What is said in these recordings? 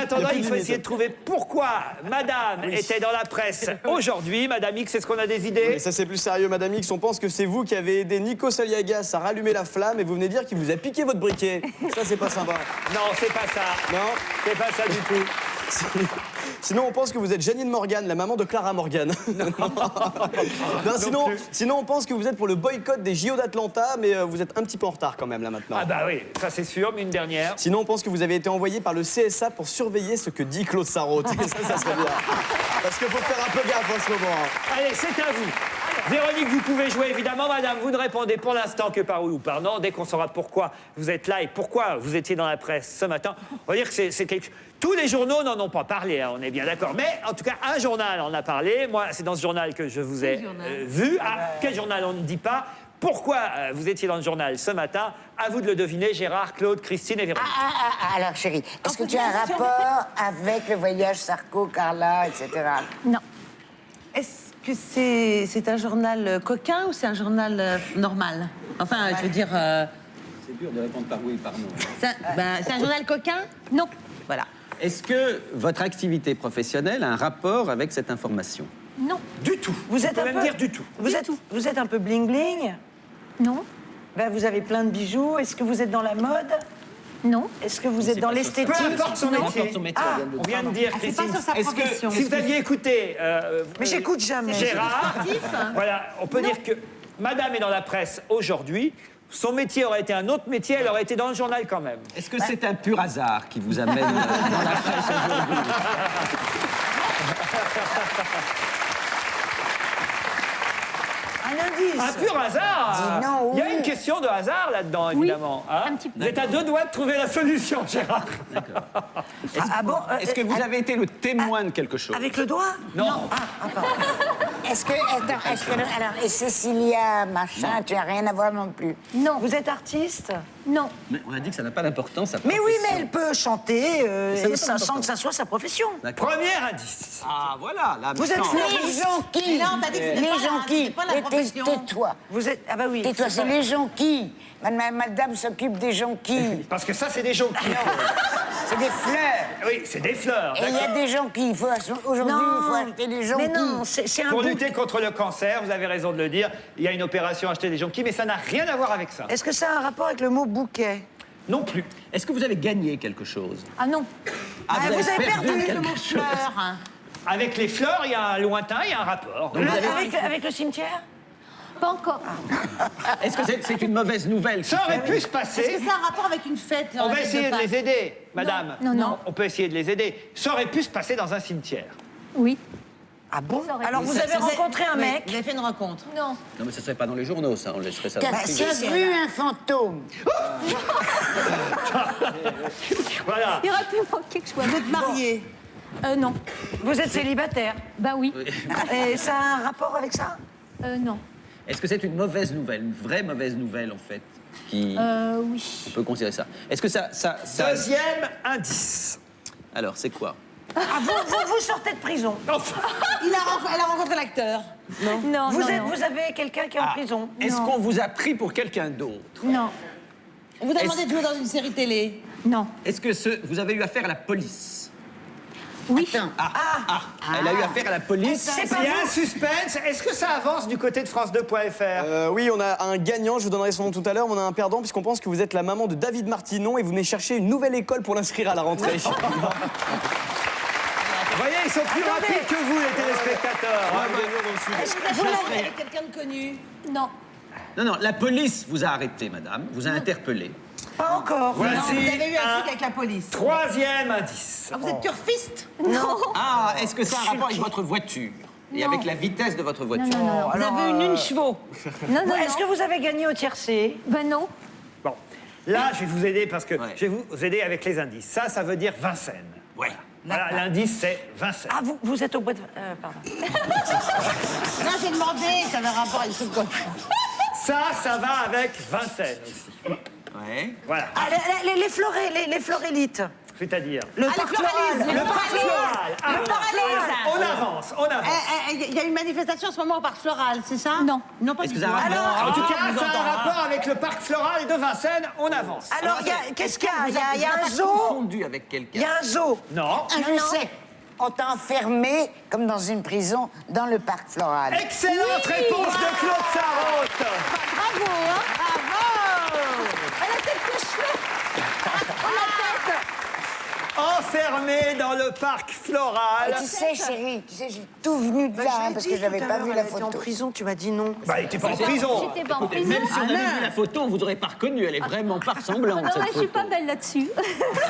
attendant, il faut essayer de trouver pourquoi Madame était dans la presse aujourd'hui. Madame X, est-ce qu'on a des idées? Mais ça, c'est plus sérieux, Madame X. On pense que c'est vous qui avez aidé Nikos Aliagas à rallumer la flamme et vous venez dire qu'il vous a piqué votre briquet. Ça, c'est pas sympa. Non, c'est pas ça. Non? C'est pas ça du tout. Sinon, on pense que vous êtes Janine Morgan, la maman de Clara Morgan. Non, sinon, on pense que vous êtes pour le boycott des JO d'Atlanta, mais vous êtes un petit peu en retard quand même, là, maintenant. Ah bah oui, ça c'est sûr, mais une dernière. Sinon, on pense que vous avez été envoyé par le CSA pour surveiller ce que dit Claude Sarraute. Ça serait bien. Parce qu'il faut faire un peu gaffe en ce moment. Allez, c'est à vous. Véronique, vous pouvez jouer, évidemment. Madame, vous ne répondez pour l'instant que par oui ou par non. Dès qu'on saura pourquoi vous êtes là et pourquoi vous étiez dans la presse ce matin, on va dire que c'est quelque... Tous les journaux n'en ont pas parlé, hein, on est bien d'accord. Mais en tout cas, un journal en a parlé. Moi, c'est dans ce journal que je vous ai vu. Ah, quel journal, on ne dit pas. Pourquoi vous étiez dans le journal ce matin? À vous de le deviner, Gérard, Claude, Christine et Véronique. Alors, chérie, est-ce que tu as un rapport avec le voyage Sarko, Carla, etc. Non. Est-ce que c'est un journal coquin ou c'est un journal normal? Enfin, je veux dire... C'est dur de répondre par oui ou par non. C'est un journal coquin? Non. Voilà. Est-ce que votre activité professionnelle a un rapport avec cette information? Non. Du tout. Vous êtes on peut un même peu... dire du tout. Vous êtes un peu bling-bling? Non. Ben, vous avez plein de bijoux. Est-ce que vous êtes dans la mode? Non. Est-ce que vous êtes dans l'esthétique? Peu importe son métier. Ah, On vient de dire, C'est Christine. pas sur sa profession. Si vous aviez écouté... mais j'écoute jamais. Gérard, voilà, on peut dire que Madame est dans la presse aujourd'hui. Son métier aurait été un autre métier, elle aurait été dans le journal quand même. Est-ce que c'est un pur hasard qui vous amène dans la presse aujourd'hui? Un indice. Un pur hasard. Dis non, Il y a oui. une question de hasard là-dedans, évidemment. hein. un petit peu. Vous êtes à deux doigts de trouver la solution, Gérard. Ah bon? Est-ce que vous avez été le témoin de quelque chose? Avec le doigt? Non. Pardon. Est-ce que... alors, et Cécilia, machin, tu n'as rien à voir non plus? Non. Vous êtes artiste? Non. Mais on a dit que ça n'a pas d'importance. sa Mais oui, profession. mais elle peut chanter et ça, sans que ça soit sa profession. D'accord. Premier indice. Ah, voilà. Là, Vous êtes maintenant. Les gens qui? Mais non, t'as dit que c'était Les pas gens la- qui? c'était pas la profession. Tais-toi. Vous êtes... Ah bah oui. Tais-toi, c'est les gens qui? Madame s'occupe des gens qui? Parce que ça, c'est des gens qui... C'est des fleurs. Oui, c'est des fleurs. Et il y a des gens qui, aujourd'hui, il faut acheter des gens mais qui. non, c'est un Pour bout. lutter contre le cancer, vous avez raison de le dire, il y a une opération acheter des jonquilles, mais ça n'a rien à voir avec ça. Est-ce que ça a un rapport avec le mot bouquet? Non plus. Est-ce que vous avez gagné quelque chose? Ah non. Ah, vous avez perdu quelque Le mot chose. fleur. Avec les fleurs, il y a un lointain, il y a un rapport. Avec le cimetière? Pas encore. Est-ce que c'est une mauvaise nouvelle? Ça aurait pu se Est-ce passer. que ça a un rapport avec une fête? On va essayer de les aider, madame. Non. On peut essayer de les aider. Ça aurait pu se passer dans un cimetière. Oui. Ah bon? Ça aurait Alors pu. vous avez rencontré un mec? Vous avez fait une rencontre? Non. Non, mais ça serait pas dans les journaux, ça. On laisserait ça. T'as dans le privé. vu un fantôme? Voilà. Il aurait pu manquer que je sois. Vous êtes marié? Non. Vous êtes célibataire? Bah oui. Et ça a un rapport avec ça? Non. Est-ce que c'est une mauvaise nouvelle, une vraie mauvaise nouvelle, en fait, qui... Oui. On peut considérer ça. Est-ce que ça... Deuxième indice. Alors, c'est quoi? Ah, vous sortez de prison. Enfin, Elle a rencontré l'acteur. Non. Vous non. avez quelqu'un qui est en prison. Est-ce qu'on vous a pris pour quelqu'un d'autre? Non. On vous a demandé de jouer dans une série télé. Non. Est-ce que vous avez eu affaire à la police? Oui. Elle a eu affaire à la police? il y a un suspense. Est-ce que ça avance du côté de France2.fr? Oui, on a un gagnant, je vous donnerai son nom tout à l'heure, mais on a un perdant puisqu'on pense que vous êtes la maman de David Martinon et vous venez chercher une nouvelle école pour l'inscrire à la rentrée. Vous voyez, ils sont plus rapides que vous, les téléspectateurs. Vous l'avez avec quelqu'un de connu? Non. Non, la police vous a arrêté, madame, vous a interpellé. Pas encore. Non, Voici vous avez eu un un truc avec la police. troisième indice. Ah, vous êtes turfiste? Non. Ah, est-ce que ça a un rapport avec votre voiture? Et Non. avec la vitesse de votre voiture? Non. Vous avez une chevaux. Non. Est-ce que vous avez gagné au tiercé? Ben non. Bon, là, je vais vous aider parce que Ouais. je vais vous aider avec les indices. Ça veut dire Vincennes. Ouais. Voilà, l'indice, c'est Vincennes. Ah, vous êtes au bois de... pardon. Non, j'ai demandé, ça avait un rapport avec ce quoi. Ça va avec Vincennes aussi. Ouais. Voilà. Ah, les florélites. C'est-à-dire Le parc floral. le parc floral. Ah, on avance, on avance. Il y a une manifestation en ce moment au parc floral, c'est ça? Non. Non, pas Est-ce du que tout. ça a un rapport En tout cas, ça a un rapport avec le parc floral de Vincennes. On avance. Alors, qu'est-ce qu'il y a? Il y a un zoo. Confondu avec quelqu'un. Il y a un zoo. Non. Je sais. On t'a enfermé, comme dans une prison, dans le parc floral. Excellente réponse de Claude Sarraute. Bravo, hein. Bravo. Elle a tête que je fais. On la tête. Enfermé dans le parc floral. Tu sais, chérie, j'ai tout venu de là, hein, parce que j'avais pas vu la en photo. prison, tu m'as dit non. Bah, il était pas en prison. J'étais pas en Écoutez, prison. même si on avait vu la photo, on vous aurait pas reconnu. Elle est vraiment pas ressemblante, Non, cette mais je suis photo. pas belle là-dessus. Ah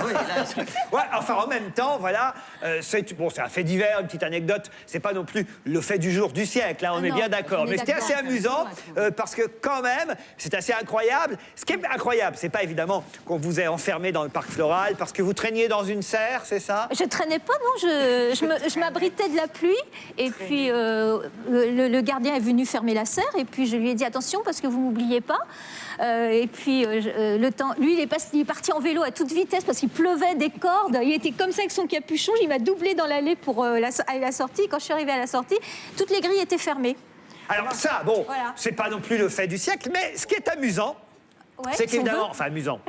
oui, là, c'est- Ouais, enfin, en même temps, voilà, c'est bon, c'est un fait divers, une petite anecdote. C'est pas non plus le fait du jour du siècle, hein, on est non, bien d'accord. on est Mais c'était d'accord. assez amusant parce que quand même, c'est assez incroyable. Ce qui est incroyable, c'est pas évidemment qu'on vous ait enfermé dans le parc floral parce que vous traîniez dans une serre, c'est ça? Je traînais pas, non, je m'abritais de la pluie. Et puis, le gardien est venu fermer la serre. Et puis, je lui ai dit, attention, parce que vous m'oubliez pas. Et puis, le temps, lui, il est parti en vélo à toute vitesse parce qu'il pleuvait des cordes. Il était comme ça avec son capuchon. Il m'a doublé dans l'allée pour aller à la sortie. Quand je suis arrivée à la sortie, toutes les grilles étaient fermées. Alors ça, bon, Voilà. c'est pas non plus le fait du siècle, mais ce qui est amusant, Ouais, c'est si on qu'évidemment, veut. enfin amusant,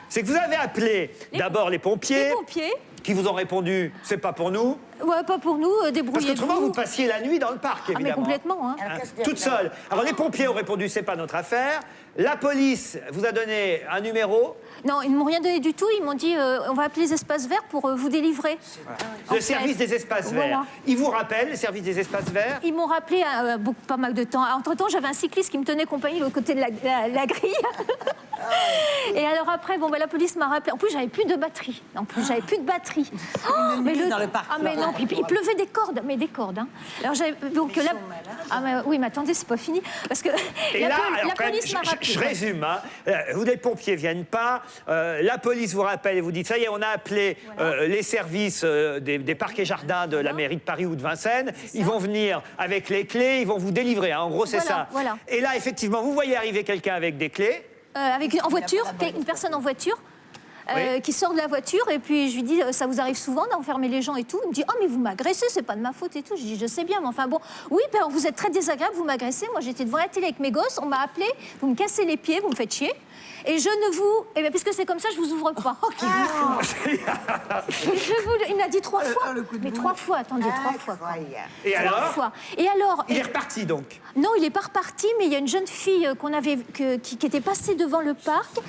c'est que vous avez appelé d'abord les pompiers, Les pompiers. qui vous ont répondu, c'est pas pour nous, Ouais, pas pour nous, parce débrouillez-vous. qu'autrement vous passiez la nuit dans le parc, Ah, mais évidemment. complètement, hein. Alors, Hein, qu'est-ce qu'il y a toute dedans? seule. Alors les pompiers ont répondu, c'est pas notre affaire. La police vous a donné un numéro, Non, ils ne m'ont rien donné du tout. Ils m'ont dit, on va appeler les espaces verts pour vous délivrer. le En service fait. des espaces Voilà. verts. Ils vous rappellent, le service des espaces verts. Ils m'ont rappelé pas mal de temps. Entre-temps, j'avais un cycliste qui me tenait compagnie de l'autre côté de la grille. Et alors après, bon, la police m'a rappelé. En plus, j'avais plus de batterie. En plus, j'avais plus de batterie. Oh, mais dans le parc Ah, mais non, puis il pleuvait des cordes. Mais des cordes, hein. Alors, donc là... Ah, mais, oui, mais attendez, c'est pas fini. Parce que Et la, là, pol- alors, la quand même, police m'a rappelé. je résume. Hein. Vous, les pompiers viennent pas. La police vous rappelle et vous dit ça y est, on a appelé les services des parcs et jardins de la mairie de Paris ou de Vincennes. Ils vont venir avec les clés, ils vont vous délivrer. Hein. En gros, c'est Voilà, ça. voilà. Et là, effectivement, vous voyez arriver quelqu'un avec des clés. En voiture, une personne en voiture. Oui. Qui sort de la voiture et puis je lui dis ça vous arrive souvent d'enfermer les gens et tout. Il me dit oh mais vous m'agressez, c'est pas de ma faute et tout. Je dis je sais bien mais enfin bon oui ben alors, vous êtes très désagréable, vous m'agressez. Moi j'étais devant la télé avec mes gosses, on m'a appelé, vous me cassez les pieds, vous me faites chier et je ne vous et bien puisque c'est comme ça je vous ouvre pas. Il m'a dit 3 fois. Mais 3 fois attendez 3 fois. Quoi. Incroyable. Et 3 alors fois. Et alors Il est reparti donc. non, il n'est pas reparti, mais il y a une jeune fille qui était passée devant le parc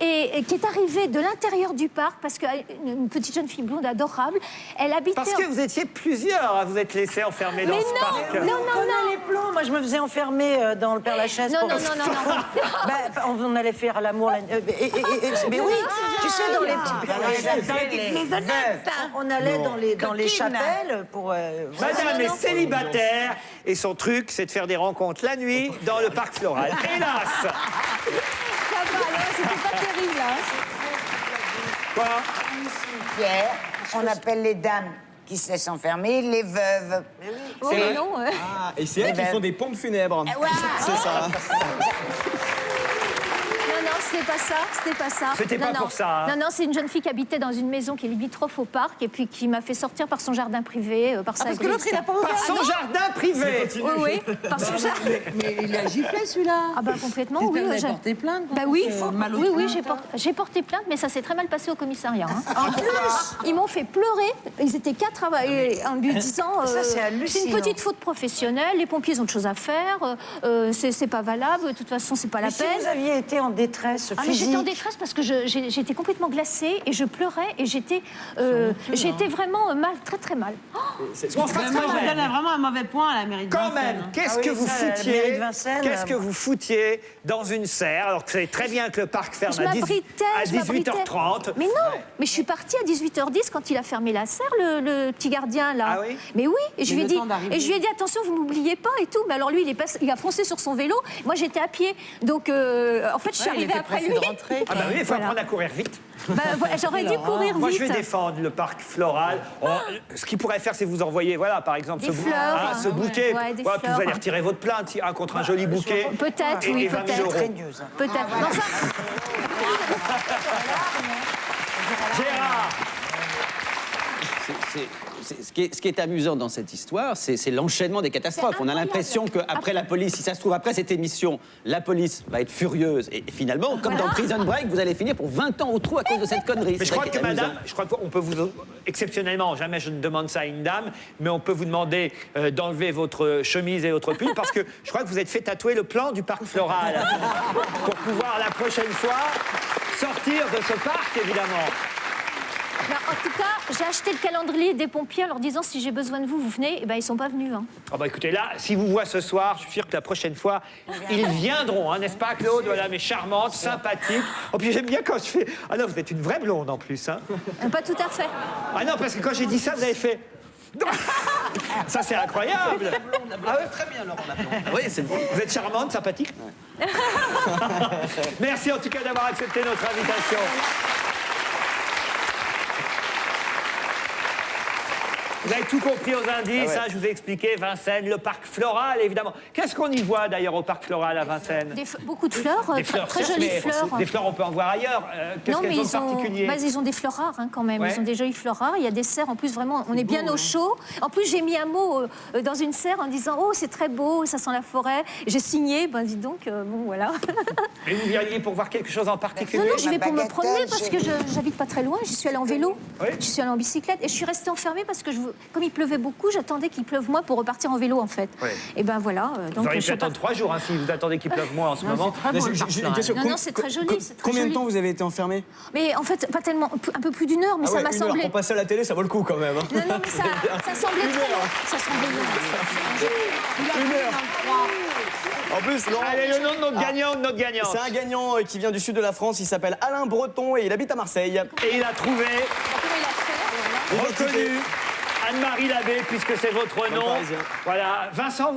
et qui est arrivée de l'intérieur du parc parce qu'une petite jeune fille blonde adorable, elle habitait... Parce que vous étiez plusieurs à vous être laissés enfermer dans Mais ce parc. non, On connaît les plans. Moi, je me faisais enfermer dans le Père-Lachaise. Non, pour- non, non, non, non. Bah, on allait faire l'amour la mais oui, tu sais, dans les petites on allait dans les chapelles pour... Madame est célibataire et son truc, c'est de faire des rencontres la nuit dans le parc floral. Hélas. Ça va, alors, c'était pas terrible, hein. Quoi? Pierre, on appelle les dames qui se laissent enfermer, les veuves. Oh, mais non, Ah, et c'est elles qui ben- font des pompes funèbres. C'est ça. Non, c'était pas ça, c'était pas ça. C'était pas non, pour ça, hein. Non, non, c'est une jeune fille qui habitait dans une maison qui est limitrophe au parc et puis qui m'a fait sortir par son jardin privé, par sa Parce que l'autre, il n'a pas Par ouvert. son jardin privé. Oui, oui, par son jardin. Mais il a giflé celui-là. Ah bah complètement, Tu oui. t'avais j'ai- porté plainte, Bah donc, oui, mal au oui, oui, train. j'ai porté plainte, mais ça s'est très mal passé au commissariat. Hein. En plus, ils m'ont fait pleurer. Ils étaient 4 en lui disant Ça, c'est c'est hallucinant. une petite faute professionnelle, les pompiers ont autre chose à faire, c'est pas valable, de toute façon, c'est pas la Mais si peine. vous aviez été en détresse Ah, mais physique... j'étais en détresse parce que j'étais complètement glacée et je pleurais et j'étais vraiment mal, très très mal. Oh, Bon, enfin, Moi, quand je même. donne vraiment un mauvais point à la mairie de Quand Vincennes. même, qu'est-ce Ah oui, que vous ça, la foutiez mairie de Vincennes, Qu'est-ce que vous foutiez dans une serre alors que vous savez très bien que le parc ferme je à m'abritais, à je m'abritais. 18h30. Mais non, mais je suis partie à 18h10 quand il a fermé la serre, le petit gardien là. Ah oui Mais oui, et je Mais lui ai le dit, temps d'arriver. attention, vous m'oubliez pas et tout. Mais alors lui, il a foncé sur son vélo. Moi, j'étais à pied, donc en fait, je suis Ouais, il arrivée était après pressé lui. de rentrer. Ah bah oui, il faut Voilà. apprendre à courir vite. Bah, voilà, j'aurais dû courir vite. Moi, je vais défendre le parc floral. Oh, ce qu'il pourrait faire, c'est vous envoyer, voilà, par exemple, Des fleurs. ce bouquet. Ouais, des Voilà, puis vous fleurs. allez retirer votre plainte contre un joli bouquet. Peut-être, Et- oui, et 20 000 peut-être. euros. traîneuse. Peut-être. Non, ça, Gérard, Ce qui est amusant dans cette histoire, c'est l'enchaînement des catastrophes. On a l'impression qu'après la police, si ça se trouve, après cette émission, la police va être furieuse. Et finalement, comme dans Prison Break, vous allez finir pour 20 ans au trou à cause de cette connerie. Mais je crois que madame, je crois qu'on peut vous, exceptionnellement, jamais je ne demande ça à une dame, mais on peut vous demander d'enlever votre chemise et votre pull parce que je crois que vous êtes fait tatouer le plan du parc floral pour pouvoir la prochaine fois sortir de ce parc, évidemment. Ben, en tout cas, j'ai acheté le calendrier des pompiers en leur disant si j'ai besoin de vous, vous venez. Et ben ils sont pas venus. Hein. Oh bah écoutez, là, si vous voient ce soir, je suis sûr que la prochaine fois, ils viendront, hein, n'est-ce pas, Claude? Voilà, mais charmante, sympathique. Oh, puis j'aime bien quand je fais... Ah non, vous êtes une vraie blonde en plus, hein. Pas tout à fait. Ah non, parce que quand j'ai dit ça, vous avez fait... Ça, c'est incroyable. Ah oui, très bien, Laurent Laplante. Oui, c'est bon. Vous êtes charmante, sympathique. Merci en tout cas d'avoir accepté notre invitation. Vous avez tout compris aux indices, hein, je vous ai expliqué, Vincennes, le parc floral, évidemment. Qu'est-ce qu'on y voit d'ailleurs au parc floral à Vincennes? Beaucoup de fleurs, Des fleurs, très certes, jolies mais fleurs. Des fleurs, on peut en voir ailleurs. Qu'est-ce qu'elles ont de particulier? Ils ont des fleurs rares hein, quand même. Ouais. Ils ont des jolies fleurs rares. Il y a des serres, en plus, vraiment, on est bien au chaud. En plus, j'ai mis un mot dans une serre en disant « Oh, c'est très beau, ça sent la forêt ». J'ai signé, ben dis donc, bon, voilà. Et vous viriez pour voir quelque chose en particulier? Non, je vais pour me bagatelle, promener parce que j'habite pas très loin. J'y suis allée en vélo, Oui. j'y suis allée en bicyclette et je suis restée enfermée parce que comme il pleuvait beaucoup, j'attendais qu'il pleuve moins pour repartir en vélo en fait. Oui. Et ben voilà. Vous auriez pu attendre 3 jours hein, si vous attendez qu'il pleuve moins en ce moment. J'ai une question. Non, c'est très joli. c'est très Combien de joli. temps vous avez été enfermé? Mais en fait, pas tellement, un peu plus d'une heure, mais ça m'a semblé. Pour passer à la télé, ça vaut le coup quand même. Hein. Non, mais ça semblait très long. Ça semblait long. Une heure. En plus, Laurent, Allez, le nom de notre gagnant, de notre gagnante. c'est un gagnant qui vient du sud de la France. Il s'appelle Alain Breton et il habite à Marseille. Et il a trouvé, Comment il a fait reconnu, Anne-Marie Labbé, puisque c'est votre nom. Parisien. Voilà, Vincent, vous...